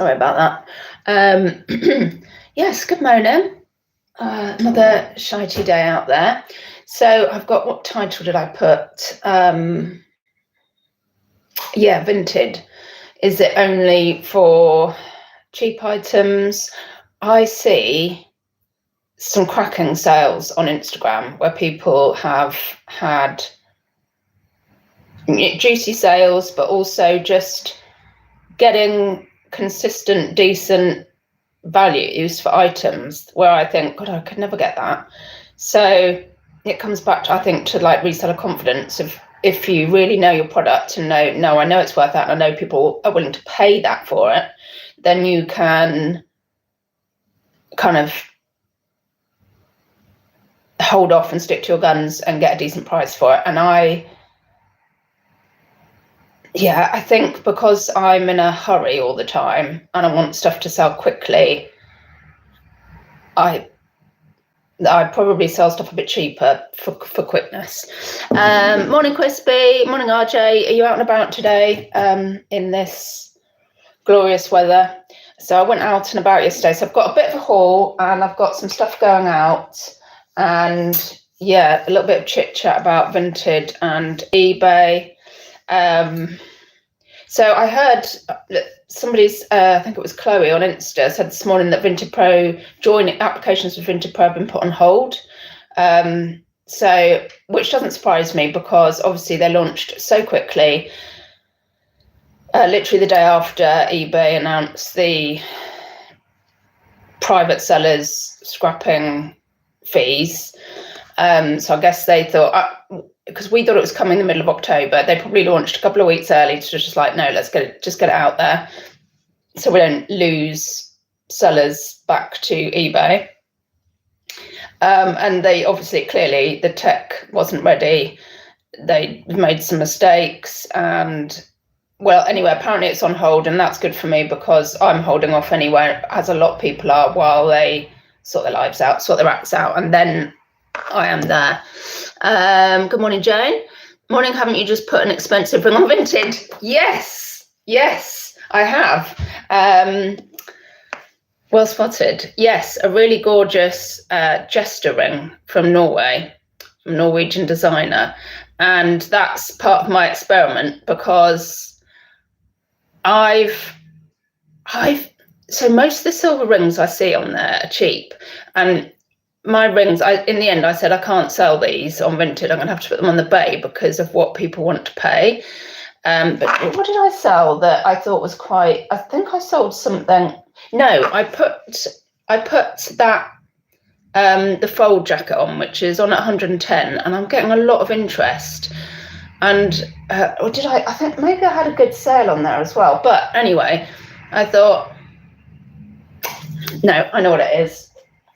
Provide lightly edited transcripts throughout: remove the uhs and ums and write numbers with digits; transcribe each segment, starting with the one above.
Sorry about that. Yes, good morning. Another shitey day out there. So I've got, what title did I put? Yeah, Vinted. Is it only for cheap items? I see some cracking sales on Instagram where people have had juicy sales, but also just getting consistent, decent values for items where I think, God, I could never get that. So it comes back to, I think, to like reseller confidence. If you really know your product and know, I know it's worth that, and I know people are willing to pay that for it, then you can kind of hold off and stick to your guns and get a decent price for it. And I think because I'm in a hurry all the time and I want stuff to sell quickly, I probably sell stuff a bit cheaper for quickness. Morning, Crispy. Morning, RJ. Are you out and about today in this glorious weather? So I went out and about yesterday. So I've got a bit of a haul and I've got some stuff going out. And yeah, a little bit of chit chat about Vinted and eBay. So I heard somebody's, I think it was Chloe on Insta, said this morning that Vinted Pro applications for Vinted Pro have been put on hold. So, which doesn't surprise me because obviously they launched so quickly. Literally the day after eBay announced the private sellers scrapping fees. So I guess they thought, because we thought it was coming in the middle of October, they probably launched a couple of weeks early to just like, no, let's just get it out there so we don't lose sellers back to eBay. And they obviously, clearly, the tech wasn't ready. They made some mistakes and, well, anyway, apparently it's on hold, and that's good for me because I'm holding off anyway, as a lot of people are, while they sort their lives out, sort their acts out, and then I am there. Good morning, Jane. Morning, haven't you just put an expensive ring on Vinted? Yes, I have. Well spotted. Yes, a really gorgeous jester ring from Norway, from Norwegian designer. And that's part of my experiment because so most of the silver rings I see on there are cheap. And my rings, in the end, I said, I can't sell these on Vinted. I'm going to have to put them on the Bay because of what people want to pay. But what did I sell that I thought was quite, I think I sold something. No, I put that, the fold jacket on, which is on at 110, and I'm getting a lot of interest. And, or did I think maybe I had a good sale on there as well. But anyway, I thought, no, I know what it is.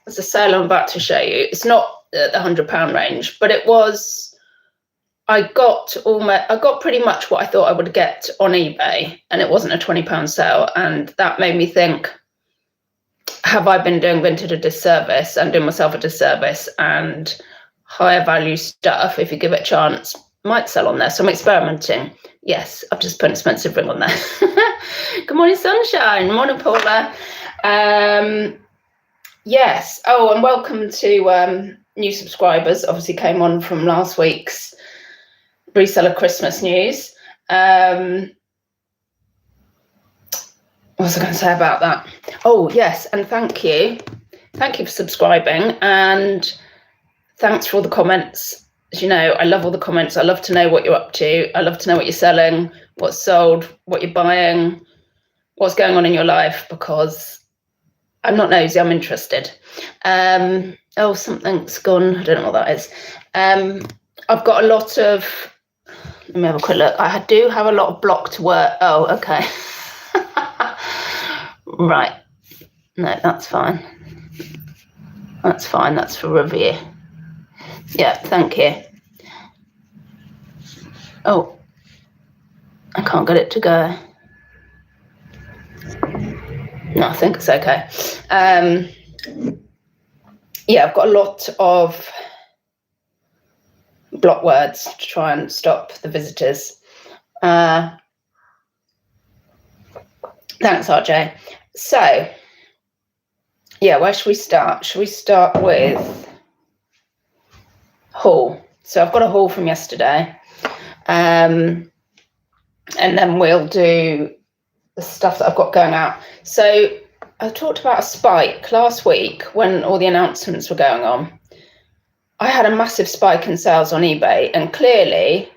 It's a sale I'm about to show you. It's not the £100 range, but it was, I got pretty much what I thought I would get on eBay, and it wasn't a £20 sale. And that made me think, have I been doing Vinted a disservice and doing myself a disservice? And higher value stuff, if you give it a chance, might sell on there. So I'm experimenting. Yes, I've just put an expensive ring on there. Good morning, sunshine. Morning, Paula. Yes. Oh, and welcome to new subscribers. Obviously came on from last week's reseller Christmas news. What was I going to say about that? Oh, yes. And thank you. Thank you for subscribing. And thanks for all the comments. As you know, I love all the comments. I love to know what you're up to. I love to know what you're selling, what's sold, what you're buying, what's going on in your life, because I'm not nosy, I'm interested. Oh, something's gone. I don't know what that is. I've got a lot of, let me have a quick look. I do have a lot of blocked work. Oh, okay. Right. No, that's fine. That's fine. That's for review. Yeah, thank you. Oh, I can't get it to go. No, I think it's okay. Yeah, I've got a lot of block words to try and stop the visitors. Thanks, RJ. So, yeah, where should we start? Should we start with haul? So I've got a haul from yesterday. And then we'll do the stuff that I've got going out. So I talked about a spike last week when all the announcements were going on. I had a massive spike in sales on eBay, and clearly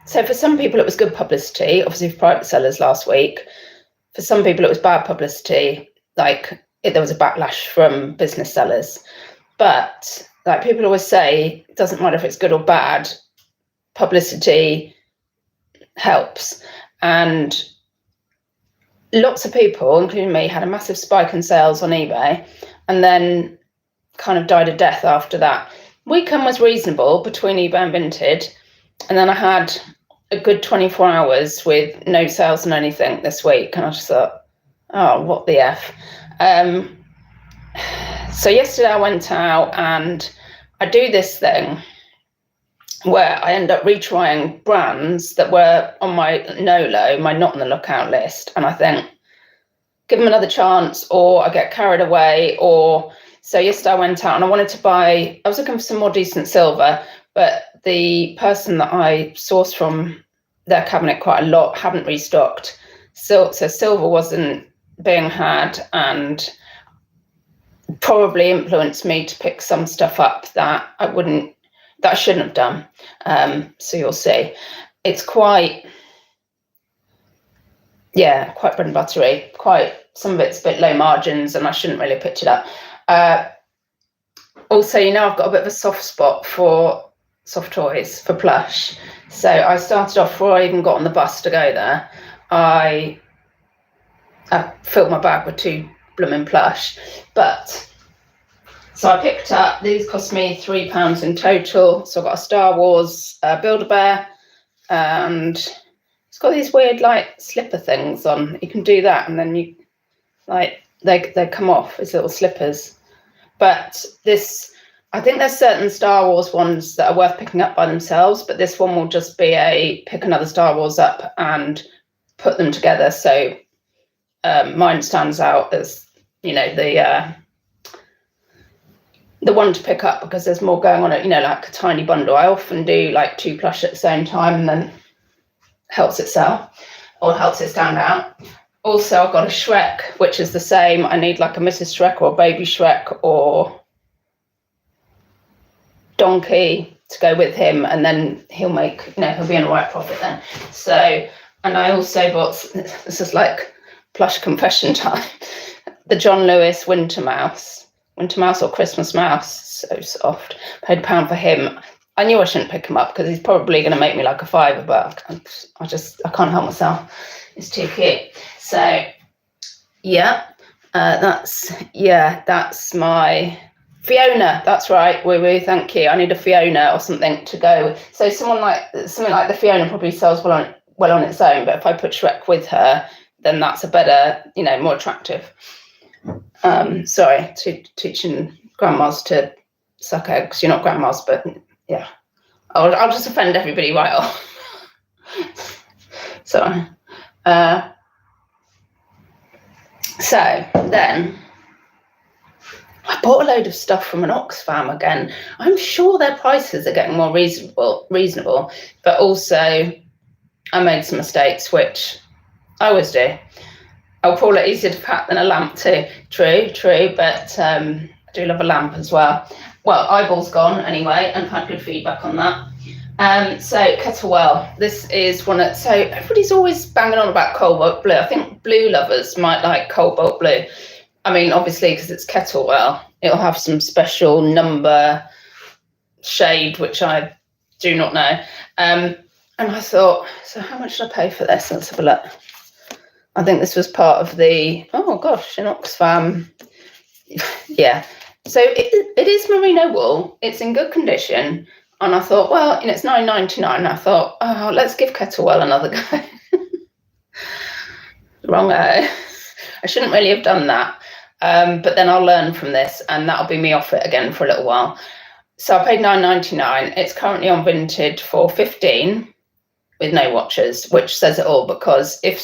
so for some people it was good publicity, obviously for private sellers last week. For some people it was bad publicity, there was a backlash from business sellers. But like people always say, it doesn't matter if it's good or bad, publicity helps. And lots of people, including me, had a massive spike in sales on eBay and then kind of died a death after that. Weekend was reasonable between eBay and Vinted. And then I had a good 24 hours with no sales and anything this week. And I just thought, oh, what the F. So yesterday I went out and I do this thing where I end up retrying brands that were on my NOLO, my not on the lookout list. And I think, give them another chance, or I get carried away. So yesterday I went out and I was looking for some more decent silver, but the person that I sourced from their cabinet quite a lot hadn't restocked. So silver wasn't being had, and probably influenced me to pick some stuff up that I shouldn't have done. So you'll see. It's quite bread and buttery. Some of it's a bit low margins, and I shouldn't really have picked it up. Also, I've got a bit of a soft spot for soft toys, for plush. So I started off, before I even got on the bus to go there, I filled my bag with 2 blooming plush. So I picked up, these cost me £3 in total. So I got a Star Wars Build-A-Bear, and it's got these weird slipper things on. You can do that, and then they come off as little slippers. But I think there's certain Star Wars ones that are worth picking up by themselves, but this one will just be pick another Star Wars up and put them together. So mine stands out as, the one to pick up because there's more going on it, like a tiny bundle. I often do 2 plush at the same time, and then helps it sell or helps it stand out. Also, I've got a Shrek, which is the same. I need a Mrs. Shrek or a baby Shrek or Donkey to go with him, and then he'll be in a right profit then. So, and I also bought, this is plush confession time, the John Lewis Winter Mouse or Christmas Mouse, so soft. Paid £1 for him. I knew I shouldn't pick him up because he's probably going to make me a £5, but I can't help myself. It's too cute. So, that's my Fiona. That's right. Woo, thank you. I need a Fiona or something to go. So something like the Fiona probably sells well on its own, but if I put Shrek with her, then that's a better, more attractive. Sorry, teaching grandmas to suck eggs. You're not grandmas, but yeah. I'll just offend everybody right off. Sorry. So then I bought a load of stuff from an Oxfam again. I'm sure their prices are getting more reasonable, but also I made some mistakes, which I always do. I'll call it easier to pack than a lamp too. True, but I do love a lamp as well. Well, Eyeball's gone anyway, and I've had good feedback on that. So Kettlewell, this is so everybody's always banging on about cobalt blue. I think blue lovers might like cobalt blue. I mean, obviously, because it's Kettlewell, it'll have some special number shade, which I do not know. And I thought, so how much should I pay for this? Let's have a look. I think this was part of the, oh gosh, in Oxfam. Yeah. So it is merino wool. It's in good condition. And I thought, well, it's £9.99. I thought, oh, let's give Kettlewell another go. Wrong. I shouldn't really have done that. But then I'll learn from this, and that'll be me off it again for a little while. So I paid £9.99. It's currently on Vinted for £15. with no watches, which says it all, because I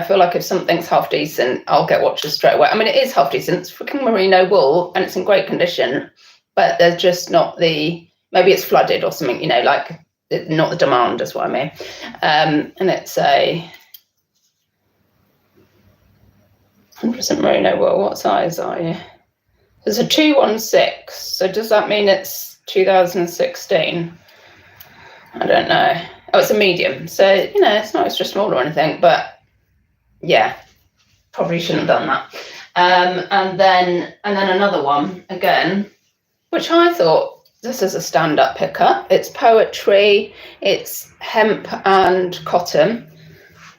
feel like if something's half decent, I'll get watches straight away. I mean, it is half decent. It's freaking merino wool and it's in great condition, but there's just not maybe it's flooded or something, you know, like not the demand is what I mean. And it's a 100% merino wool. What size are you? There's a 216. So does that mean it's 2016? I don't know. Oh, it's a medium. So, you know, it's not extra small or anything, but yeah, probably shouldn't have done that. And then another one again, which I thought, this is a stand-up picker. It's poetry. It's hemp and cotton.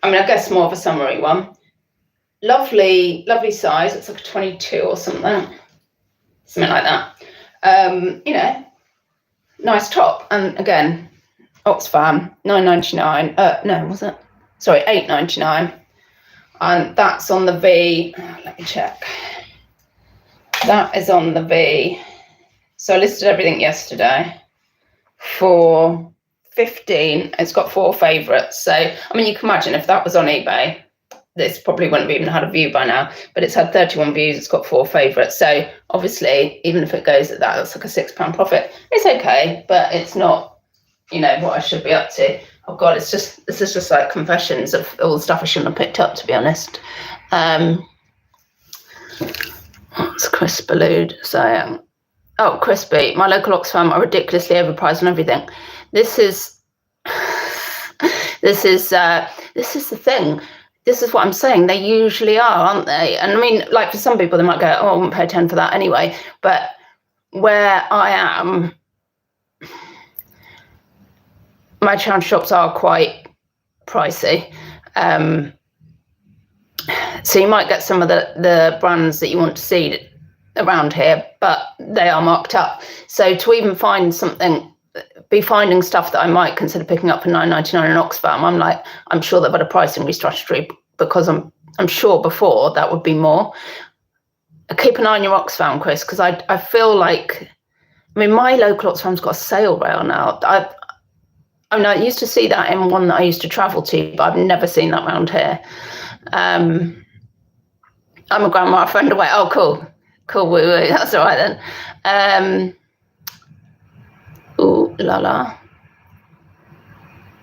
I mean, I guess more of a summery one. Lovely size. It's like a 22 or something like that. You know, nice top. And again, Oxfam, £9.99. No, was it? Sorry, £8.99. And that's on the V. Let me check. That is on the V. So I listed everything yesterday for 15. It's got 4 favourites. So, I mean, you can imagine if that was on eBay, this probably wouldn't have even had a view by now, but it's had 31 views. It's got 4 favourites. So obviously, even if it goes at that, it's like a £6 profit. It's okay, but it's not, you know, what I should be up to. Oh God, this is just like confessions of all the stuff I shouldn't have picked up, to be honest. What's Chris Ballood saying? Oh, Crispy, my local Oxfam are ridiculously overpriced on everything. This is the thing. This is what I'm saying. They usually are, aren't they? And I mean, like for some people, they might go, oh, I won't pay 10 for that anyway. But where I am, my charity shops are quite pricey. So you might get some of the brands that you want to see around here, but they are marked up. So to even find finding stuff that I might consider picking up for £9.99 in Oxfam, I'm sure they've got a pricing restrategy, because I'm sure before that would be more. Keep an eye on your Oxfam, Chris, because I feel like, I mean, my local Oxfam's got a sale rail now. I used to see that in one that I used to travel to, but I've never seen that around here. I'm a grandma friend away. Oh, cool, woo, that's all right then. Ooh la la.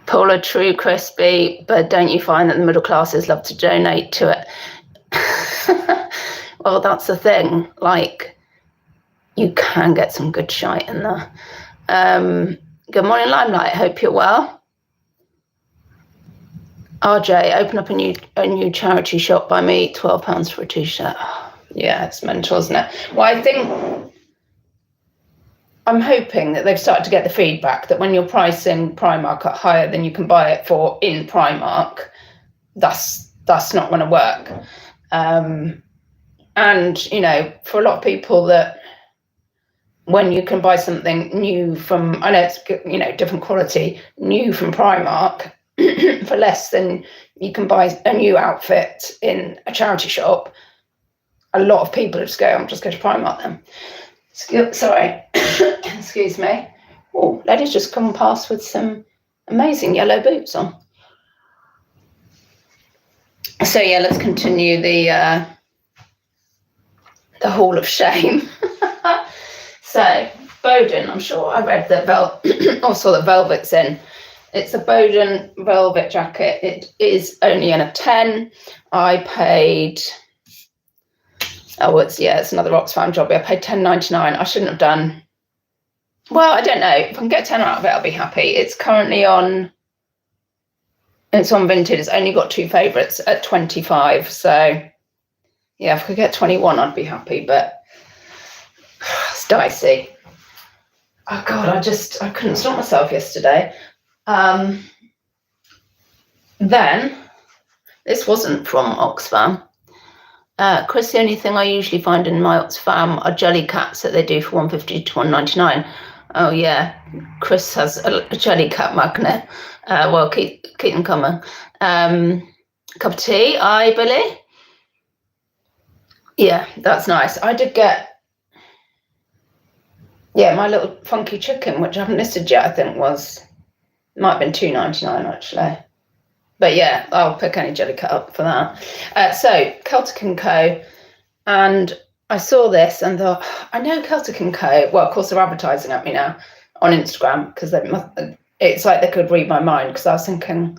Paula, true, Crispy, but don't you find that the middle classes love to donate to it? Well, that's the thing. Like, you can get some good shite in there. Good morning, Limelight. Hope you're well. RJ, open up a new charity shop by me. £12 for a t-shirt. Oh, yeah, it's mental, isn't it? Well, I'm hoping that they've started to get the feedback that when you're pricing Primark at higher than you can buy it for in Primark, that's not going to work. And, you know, for a lot of people, that when you can buy something new from, I know it's, you know, different quality, new from Primark for less than you can buy a new outfit in a charity shop, a lot of people just go, I'm just going to Primark then. Sorry, excuse me. Oh, lady's just come past with some amazing yellow boots on. So yeah, let's continue the Hall of Shame. So Bowden, I'm sure I read that saw that Velvet's in. It's a Bowden velvet jacket. It is only in a 10. I paid. Oh, it's another Oxfam job. I paid £10.99. I shouldn't have done. Well, I don't know. If I can get 10 out of it, I'll be happy. It's currently on. It's on Vinted. It's only got 2 favourites at 25. So, yeah, if I could get 21, I'd be happy. But it's dicey. Oh God, I couldn't stop myself yesterday. Then this wasn't from Oxfam. Chris, the only thing I usually find in my Oxfam are jelly cats that they do for £1.50 to £1.99. Oh yeah, Chris has a jelly cat magnet. Well, keep them coming. Cup of tea, aye, Billy. Yeah, that's nice. I did get, my little funky chicken, which I haven't listed yet. I think was Might have been £2.99 actually. But yeah, I'll pick any Jellycat up for that. So Celtic Co, and I saw this and thought, I know Celtic Co. Well, of course they're advertising at me now on Instagram because it's like they could read my mind, because I was thinking,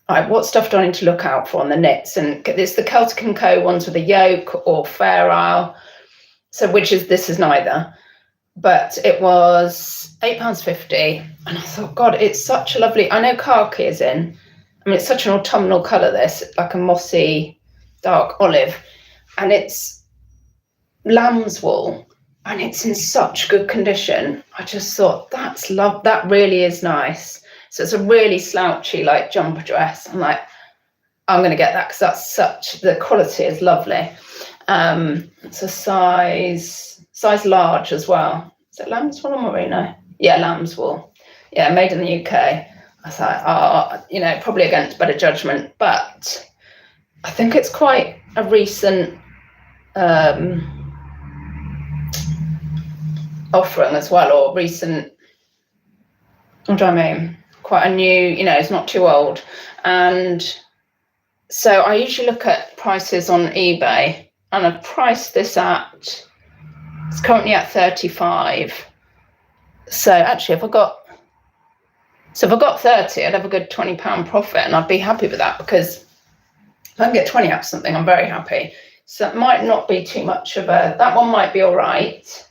right, what stuff do I need to look out for on the knits? And it's the Celtic Co ones with a yoke or Faral. So this is neither. But it was £8.50, and I thought, God, it's such a lovely. I know khaki is in. I mean, it's such an autumnal colour. This, like a mossy, dark olive, and it's lamb's wool, and it's in such good condition. I just thought, that really is nice. So it's a really slouchy, like, jumper dress. I'm like, I'm going to get that because the quality is lovely. It's a size large as well. Is it lamb's wool or merino? Yeah, lamb's wool. Yeah, made in the UK. I thought, probably against better judgment, but I think it's quite a recent offering as well, or recent, what do I mean? Quite a new, it's not too old. And so I usually look at prices on eBay, and I've priced this at, it's currently at 35. So actually, if I got 30, I'd have a good £20 profit, and I'd be happy with that, because if I can get 20 out of something, I'm very happy. So it might not be too much of that one might be all right.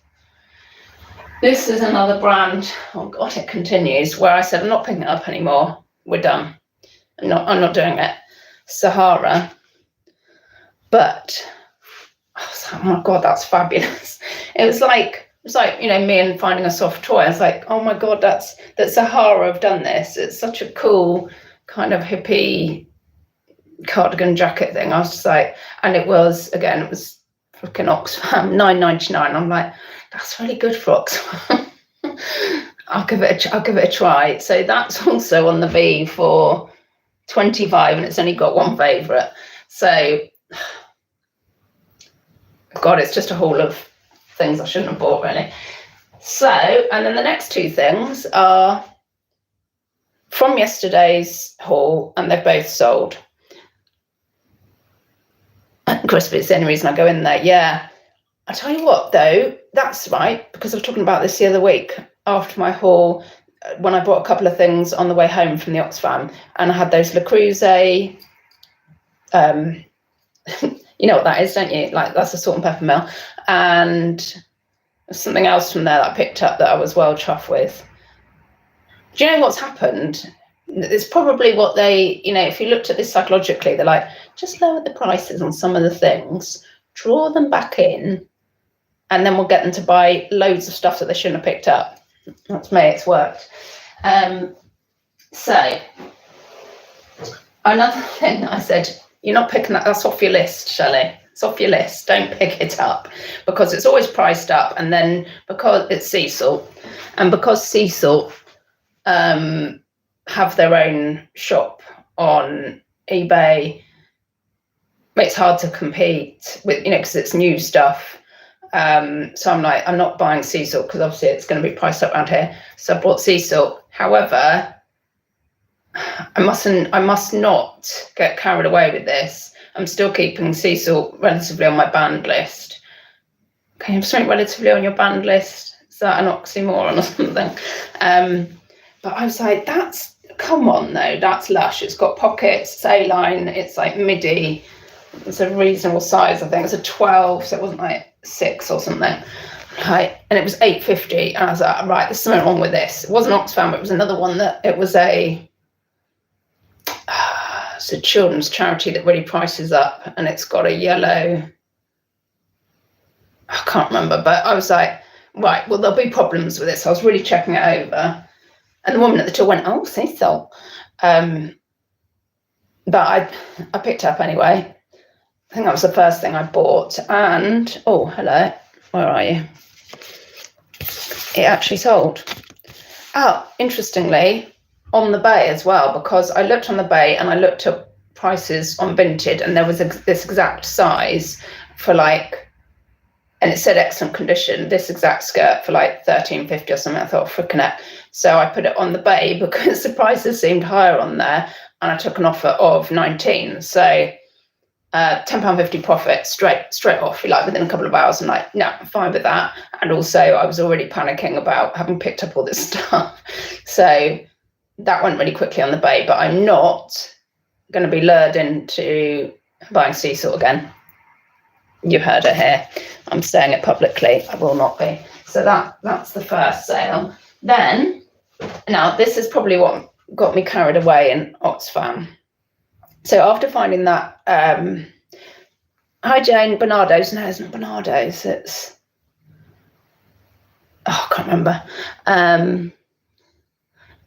This is another brand, oh God, it continues, where I said, I'm not picking it up anymore. We're done. I'm not doing it. Sahara. But I was like, oh my God, that's fabulous. It was like me and finding a soft toy. I was like, oh my God, that Sahara have done this. It's such a cool kind of hippie cardigan jacket thing. I was just like, and it was freaking Oxfam, £9.99. I'm like, that's really good for Oxfam. I'll give it a try. So that's also on the V for 25, and it's only got one favourite. So God, it's just a haul of things I shouldn't have bought, really. So, and then the next two things are from yesterday's haul, and they've both sold. Crispy, it's the only reason I go in there. Yeah. I tell you what, though, that's right, because I was talking about this the other week after my haul, when I bought a couple of things on the way home from the Oxfam, and I had those Le Creuset, you know what that is, don't you? Like, that's a salt and pepper mill. And something else from there that I picked up that I was well chuffed with. Do you know what's happened? It's probably what they, if you looked at this psychologically, they're like, just lower the prices on some of the things, draw them back in, and then we'll get them to buy loads of stuff that they shouldn't have picked up. That's me, it's worked. So, another thing that I said, you're not picking that's off your list, Shelley. It's off your list. Don't pick it up, because it's always priced up, and then because it's sea salt, and because sea salt have their own shop on eBay, it's hard to compete with, because it's new stuff. So I'm like, I'm not buying sea salt, because obviously it's going to be priced up around here. So I bought sea salt. However, I must not get carried away with this. I'm still keeping sea salt relatively on my banned list. Can you have something relatively on your banned list? Is that an oxymoron or something? But I was like, come on though, that's lush. It's got pockets, it's A-line, it's like midi. It's a reasonable size, I think. It's a 12, so it wasn't like 6 or something. Right, and it was £8.50, and I was like, right, there's something wrong with this. It wasn't Oxfam, it was another one that it was it's a children's charity that really prices up, and it's got a yellow, I can't remember, but I was like, right, well, there'll be problems with this. I was really checking it over, and the woman at the till went, oh, sea salt. But I picked it up anyway. I think that was the first thing I bought, and oh, hello, where are you? It actually sold. Oh, interestingly, on the Bay as well, because I looked on the Bay and I looked at prices on Vinted, and there was this exact size for like, and it said excellent condition, this exact skirt for like £13.50 or something. I thought, frickin' it. So I put it on the bay because the prices seemed higher on there, and I took an offer of 19. So £10.50 profit straight off, like within a couple of hours. I'm like, no, I'm fine with that. And also I was already panicking about having picked up all this stuff. So that went really quickly on the bay, but I'm not going to be lured into buying sea salt again. You heard it here. I'm saying it publicly. I will not be. So that's the first sale. Then, now this is probably what got me carried away in Oxfam. So after finding that, hi Jane, Bernardo's. No, it's not Bernardo's. It's, I can't remember.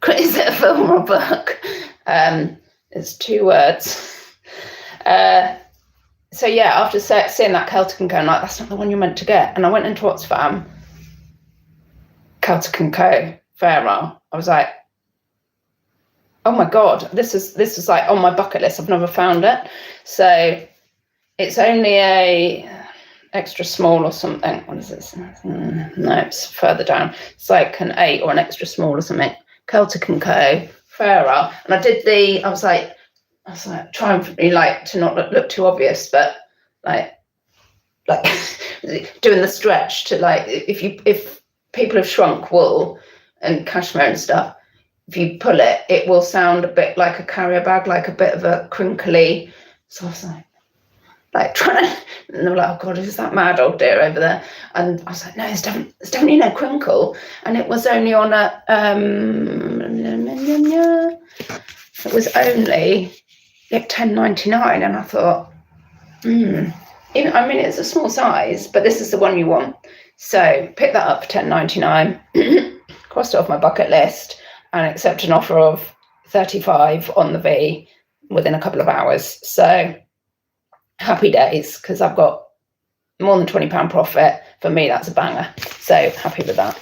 Is it a film or a book? It's 2 words. So yeah, after seeing that Celtic Co, I'm like, that's not the one you're meant to get. And I went into Oxfam, Celtic Co Faral. I was like, oh my God, this is like on my bucket list. I've never found it. So it's only a extra small or something. What is this? No, it's further down. It's like an 8 or an extra small or something. Celtic Co Faral. And I was like trying to not look too obvious, but like doing the stretch to like, if people have shrunk wool and cashmere and stuff, if you pull it, it will sound a bit like a carrier bag, like a bit of a crinkly. So I was like trying to, and they were like, oh God, is that mad old dear over there? And I was like, no, there's definitely no crinkle. And it was only on a, it was only like £10.99. And I thought, even, I mean, it's a small size, but this is the one you want. So pick that up for £10.99, crossed it off my bucket list, and accept an offer of 35 on the V within a couple of hours. So happy days, because I've got more than £20 profit. For me, that's a banger. So happy with that.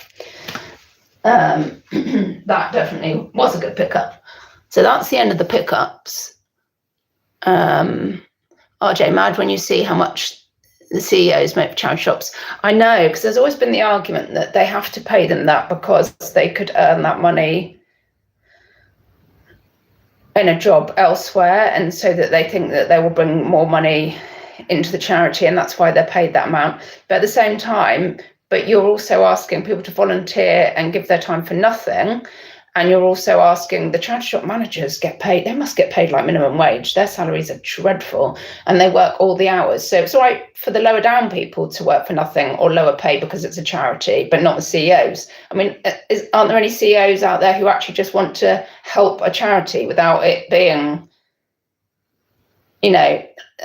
That definitely was a good pickup. So that's the end of the pickups. RJ, mad when you see how much the CEOs make for charity shops. I know, because there's always been the argument that they have to pay them that because they could earn that money in a job elsewhere, and so that they think that they will bring more money into the charity, and that's why they're paid that amount. But at the same time, but you're also asking people to volunteer and give their time for nothing, and you're also asking the charity shop managers get paid. They must get paid like minimum wage. Their salaries are dreadful, and they work all the hours. So it's all right for the lower down people to work for nothing or lower pay because it's a charity, but not the CEOs. I mean, aren't there any CEOs out there who actually just want to help a charity without it being,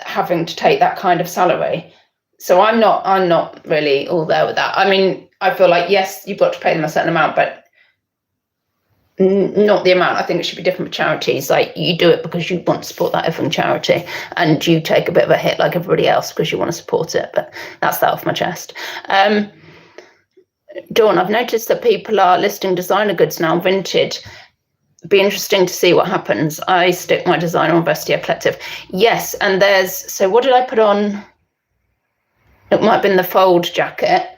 having to take that kind of salary? So I'm not really all there with that. I mean, I feel like, yes, you've got to pay them a certain amount, but not the amount. I think it should be different for charities. Like, you do it because you want to support that effing charity, and you take a bit of a hit like everybody else because you want to support it. But that's that off my chest. Dawn, I've noticed that people are listing designer goods now on Vinted. Be interesting to see what happens. I stick my designer on Vestiaire Collective. Yes, and so what did I put on? It might have been the fold jacket.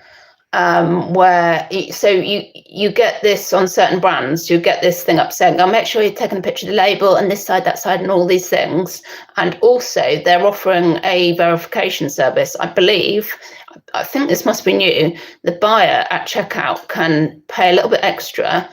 Where you get this on certain brands, you get this thing up saying, make sure you're taking a picture of the label and this side, that side, and all these things. And also they're offering a verification service. I think this must be new. The buyer at checkout can pay a little bit extra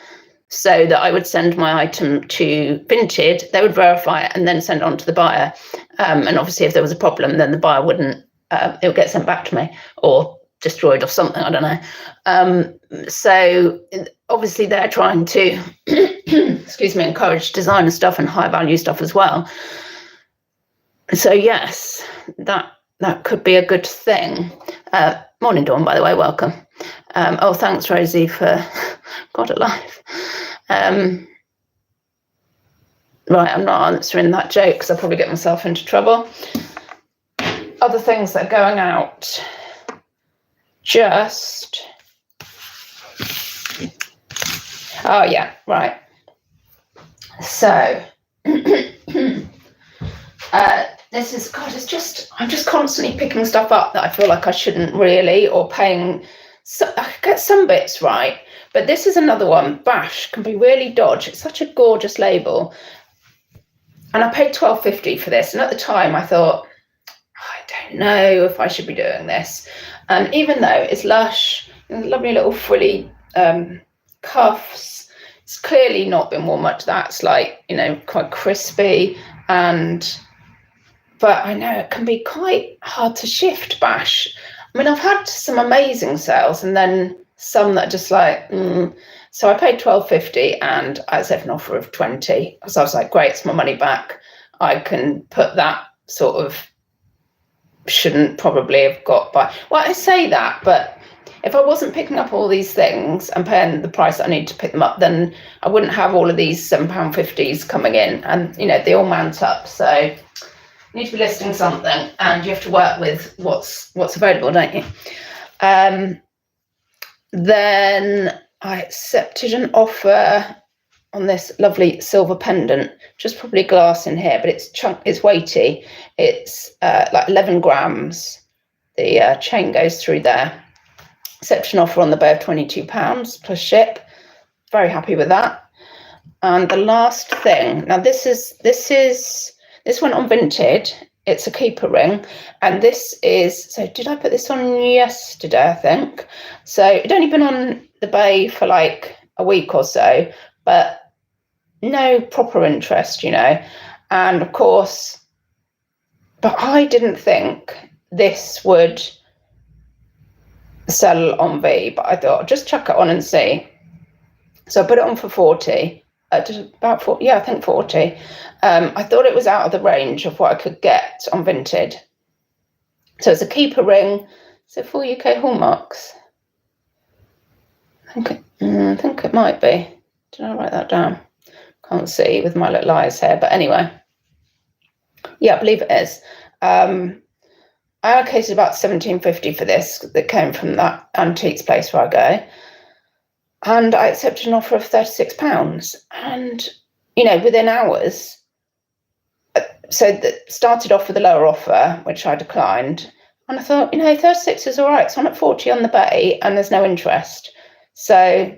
so that I would send my item to Vinted, they would verify it and then send it on to the buyer. And obviously if there was a problem, then the buyer wouldn't, it would get sent back to me or destroyed or something, I don't know. So obviously they're trying to encourage designer stuff and high value stuff as well. So yes, that could be a good thing. Morning, Dawn, by the way, welcome. Oh, thanks, Rosie, for God alive. Right, I'm not answering that joke because I'll probably get myself into trouble. Other things that are going out. Oh yeah, right. So this is, God, I'm just constantly picking stuff up that I feel like I shouldn't really, or paying. So I get some bits right, But this is another one. Bash can be really dodgy. It's such a gorgeous label. And I paid $12.50 for this. And at the time I thought, I don't know if I should be doing this. And even though it's lush, lovely little frilly cuffs, it's clearly not been worn much. That's like, you know, quite crispy. But I know it can be quite hard to shift Bash. I mean, I've had some amazing sales and then some that are just like, So I paid $12.50 and I accepted an offer of $20. So I was like, great, it's my money back. I can put that sort of, shouldn't probably have got by. Well, I say that, but if I wasn't picking up all these things and paying the price that I need to pick them up, then I wouldn't have all of these £7.50s coming in. And, you know, they all mount up. So you need to be listing something and you have to work with what's available, don't you? Then I accepted an offer on this lovely silver pendant, just probably glass in here, but it's weighty. It's like 11 grams. The chain goes through there. Accepted an offer on the bay of £22 plus ship. Very happy with that. And the last thing, now this went on Vinted. It's a keeper ring, and this is, so did I put this on yesterday, I think? So it'd only been on the bay for like a week or so, but no proper interest, you know. And of course, but I didn't think this would sell on V, but I thought just chuck it on and see. So I put it on for 40. About 40, yeah, I think 40. I thought it was out of the range of what I could get on Vinted. So it's a keeper ring. So full UK hallmarks. I think it might be. Did I write that down? Can't see with my little eyes here. But anyway, yeah, I believe it is. I allocated about $17.50 for this that came from that antiques place where I go. And I accepted an offer of £36. And, you know, within hours, so that started off with a lower offer, which I declined. And I thought, you know, 36 is all right. So I'm at 40 on the bay and there's no interest. So,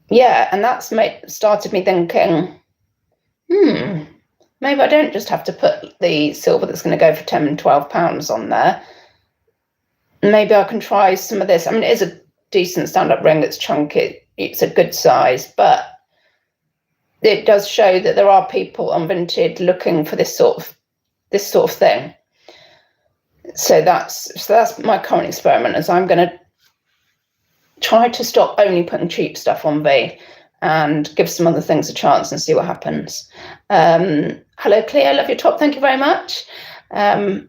yeah, and that's started me thinking, maybe I don't just have to put the silver that's going to go for £10 and £12 on there. Maybe I can try some of this. I mean, it is a decent stand-up ring that's chunky. It's a good size, but it does show that there are people on Vinted looking for this sort of thing. So that's my current experiment, is I'm going to try to stop only putting cheap stuff on V and give some other things a chance and see what happens. Hello, Cleo, love your top. Thank you very much. Oh,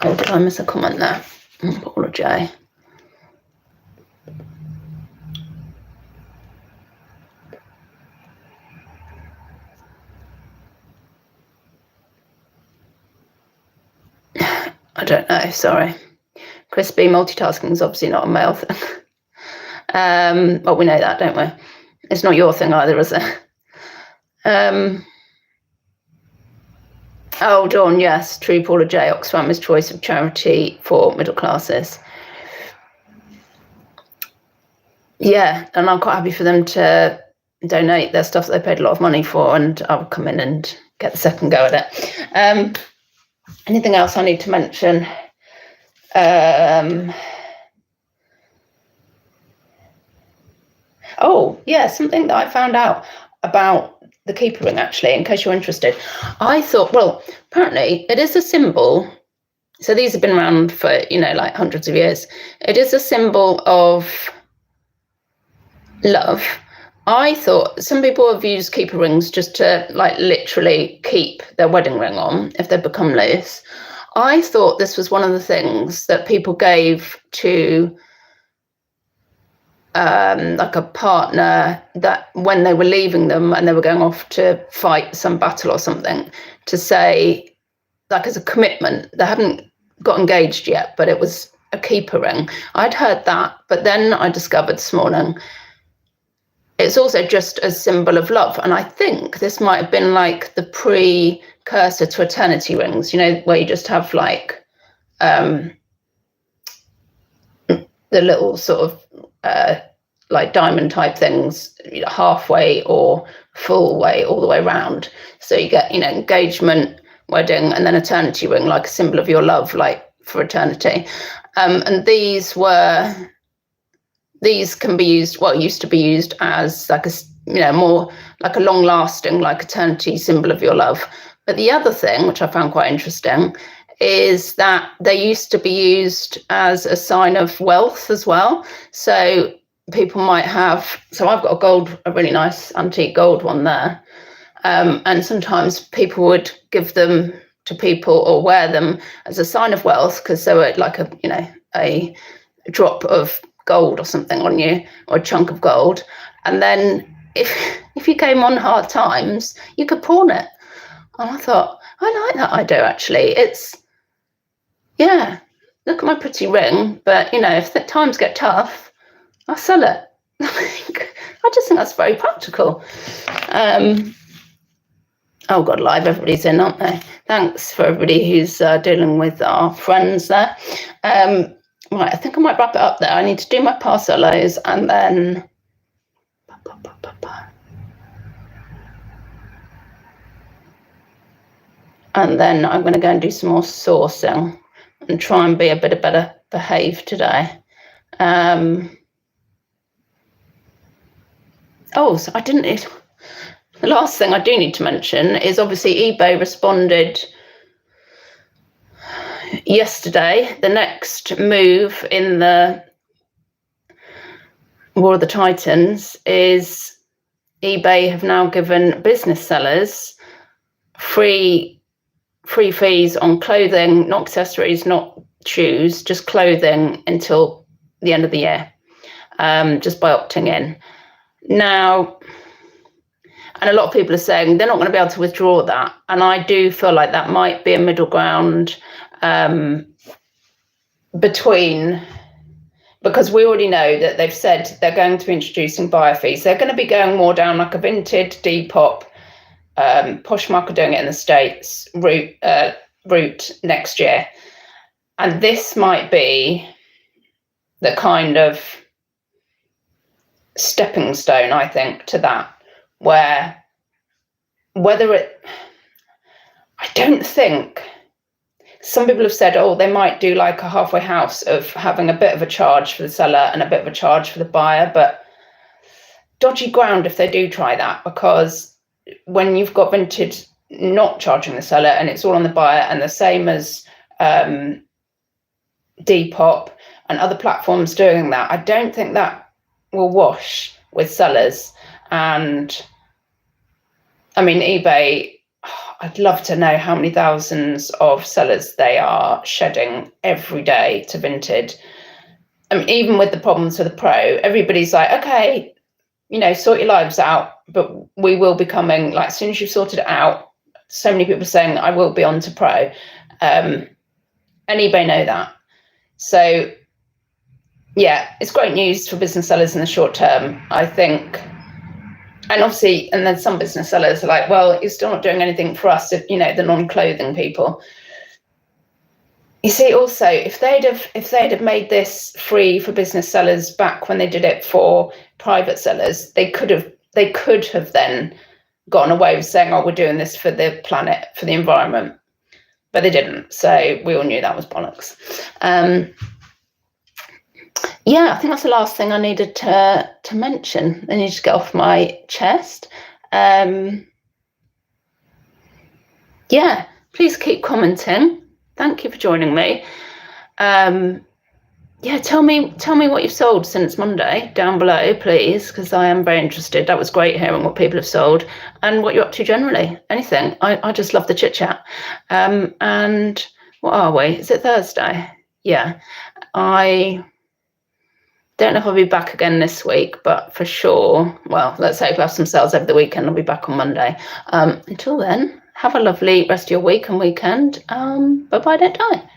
did I miss a comment there? Paula J. I don't know, sorry. Chris B, multitasking is obviously not a male thing. Well, we know that, don't we? It's not your thing either, is it? Oh, Dawn, yes, true, Paula J. Oxfam is choice of charity for middle classes. Yeah, and I'm quite happy for them to donate their stuff that they paid a lot of money for, and I'll come in and get the second go at it. Anything else I need to mention? Oh, yeah, something that I found out about the keeper ring, actually, in case you're interested. I thought, well, apparently it is a symbol. So these have been around for, you know, like hundreds of years. It is a symbol of love. I thought some people have used keeper rings just to like literally keep their wedding ring on if they become loose. I thought this was one of the things that people gave to like a partner, that when they were leaving them and they were going off to fight some battle or something, to say, like, as a commitment. They hadn't got engaged yet, but it was a keeper ring. I'd heard that, but then I discovered this morning it's also just a symbol of love. And I think this might have been like the precursor to eternity rings, you know, where you just have like the little sort of like diamond type things, halfway or full way, all the way around. So you get, engagement, wedding, and then eternity ring, like a symbol of your love, like for eternity. And these can be used, used to be used as like a, more like a long lasting, like eternity symbol of your love. But the other thing, which I found quite interesting, is that they used to be used as a sign of wealth as well. So people might have, so I've got a really nice antique gold one there. And sometimes people would give them to people or wear them as a sign of wealth, because they were like a drop of gold or something on you, or a chunk of gold. And then if you came on hard times, you could pawn it. And I thought, I like that idea, actually. Look at my pretty ring, but, if the times get tough, I'll sell it. I just think that's very practical. Oh God, live, everybody's in, aren't they? Thanks for everybody who's dealing with our friends there. Right, I think I might wrap it up there. I need to do my parcelos, and then I'm going to go and do some more sourcing and try and be a bit better behaved today. So I didn't. The last thing I do need to mention is obviously eBay responded yesterday. The next move in the War of the Titans is eBay have now given business sellers free fees on clothing, not accessories, not shoes, just clothing until the end of the year, just by opting in. Now, and a lot of people are saying they're not going to be able to withdraw that. And I do feel like that might be a middle ground between, because we already know that they've said they're going to be introducing buyer fees. They're going to be going more down like a Vinted, Depop, Poshmark are doing it in the States, route next year. And this might be the kind of stepping stone, I think, to that, where I don't think, some people have said, they might do like a halfway house of having a bit of a charge for the seller and a bit of a charge for the buyer, but dodgy ground if they do try that, because when you've got Vinted not charging the seller and it's all on the buyer, and the same as Depop and other platforms doing that, I don't think that will wash with sellers. And I mean, eBay, I'd love to know how many thousands of sellers they are shedding every day to Vinted. I mean, even with the problems for the Pro, everybody's like, okay, sort your lives out, but we will be coming, like, as soon as you've sorted it out. So many people saying, I will be on to Pro. And eBay know that. So, yeah, it's great news for business sellers in the short term, I think. And obviously, and then some business sellers are like, well, you're still not doing anything for us, if, the non-clothing people. You see, also, if they'd have made this free for business sellers back when they did it for private sellers, they could have then gotten away with saying, we're doing this for the planet, for the environment. But they didn't. So we all knew that was bollocks. I think that's the last thing I needed to mention. I need to get off my chest. Please keep commenting. Thank you for joining me. Tell me what you've sold since Monday down below, please, because I am very interested. That was great hearing what people have sold and what you're up to generally. Anything. I just love the chit chat. And what are we? Is it Thursday? Yeah. I don't know if I'll be back again this week, but for sure, well, let's hope I have some sales over the weekend. I'll be back on Monday. Until then, have a lovely rest of your week and weekend. Bye-bye, don't die.